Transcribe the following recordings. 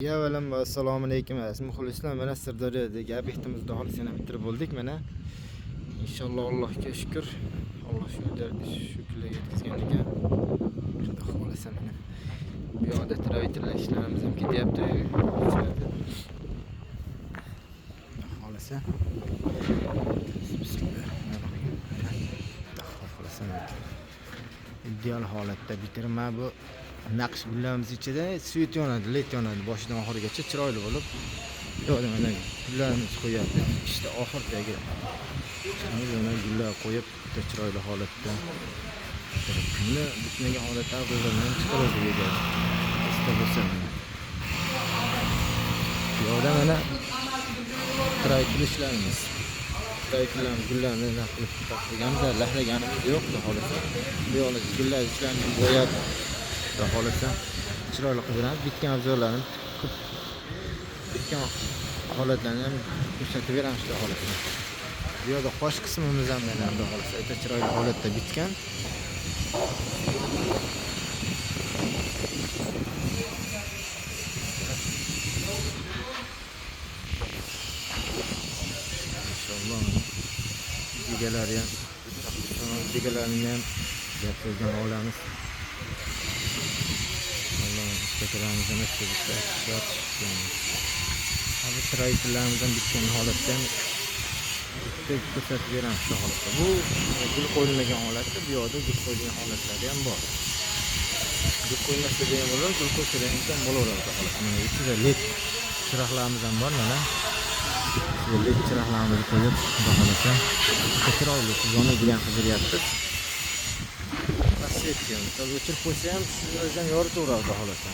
Ya valam assalomu alaykum. Ismim Xulislam. Mana Sirdaryodagi obyektimizni xolisini bitirib bo'ldik mana. Inshaalloh Allohga shukr. Alloh shu kunlarga yetkazgan ekan. Xudo xolisa mana. Bu yoqda travitorlar ishlarimiz ham ketyapti. Xolisa. Bismillahirrohmanirrohim. Xolisa. Ideal holatda bitirma bu. Naqsh gullarimiz ichida svet yonadi, led yonadi boshidan oxirigacha chiroyli bo'lib. Yo'qda mana gullarimiz qo'yapti. İşte oxirdagi mana gullar qo'yib, juda chiroyli holatda. Buni bitmagan holatda gullardan chiqaradi degan. Ista bo'lsa mana. Yo'qda mana traykilishlarimiz. Traykillarimiz gullarni qilib taqdirganmiz, lahlaganimiz yo'qdi holati. Bu yo'qda gullar ichlarni bo'yab xohlasa chiroyli qilib beramiz. Bitgan abzorlarni bitgan holatlarni ham ko'rsatib beramiz xudo xolasa. Bu yerda qosh qismimiz ham mana xudo xolasa o'ta chiroyli holatda bitgan. Inshaalloh egalari ham egalarni ham gapirgan olamiz. Tekrarımızdan ötürükler abi trayklarımızdan bitken holatda ko'rsatib beramiz shu holatda. Bu gul qo'yilmagan holatda, bu yoqda gul qo'yilgan holatlari ham bor. Gul qo'yilmasa ham bo'ladi, gul qo'ysa ham bo'laveradi holatda. Mana ichida led chiroqlarimiz ham bor mana. Led chiroqlarimizni qo'yib, xudo xolasa chiroyli yonadigan qilib beryapmiz. O'chirib qo'ysa ham o'zidan yoritaveradi xohlasa.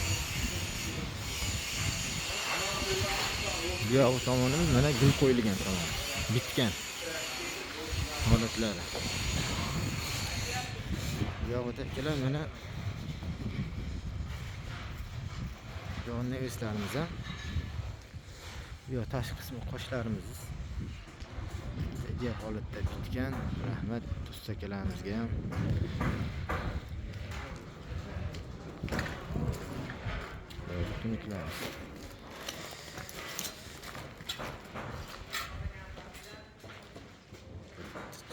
Bu yoq tomonimiz mana gul qo'yilgan tomon. Bitgan holatlari. Bu yoq o'takalar mana yonni eslarimiz ham. Bu yoq tashqi qismi qoshlarimiz. Ideal holatda bitgan. Rahmat do'stakallarimizga ham. Tuniklar.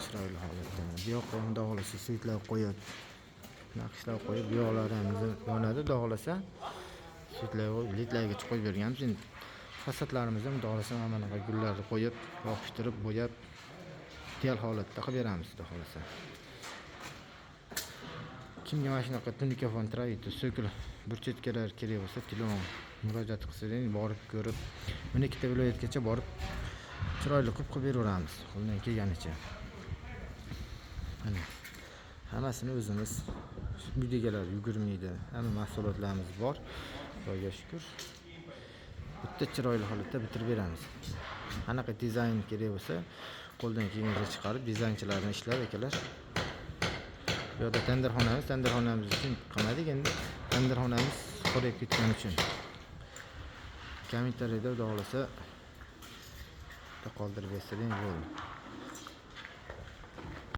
Chiroyli holatda. Bu yoqqa dog'lasa svetlar qo'yib, naqshlar qo'yib, bu yoqlari ham yonadi dog'lasa. Svetlar ledlarga qo'yib berganmiz. Endi fasadlarimizni ham dog'lasa mana bu gullarni qo'yib, yopishtirib, bo'yab ideal holatda qilib beramiz xudo xolasa. Kimga mana shunaqa tunikafon travitor so'kil burchetkalar kerak bo'lsa, telefon murojaat qilsangiz borib ko'rib, 12 ta viloyatgacha borib chiroyli qilib beraveramiz. Qo'ldan kelganicha. Mana hammasini o'zimiz uydagilar yugurmaydi. Hamma mahsulotlarimiz bor. Xudoga shukr. Bitta chiroyli holatda bitirib beramiz. Qanaqa dizayn kerak bo'lsa, qo'ldan kelgancha chiqarib dizaynchilarni ishlab akalar. Bu yerda tandirxonamiz uchun qilmadik, endi tandirxonamiz qurib ketgani uchun. Kommentariyada xudo xolasa qoldirib bersangiz bo'ladi.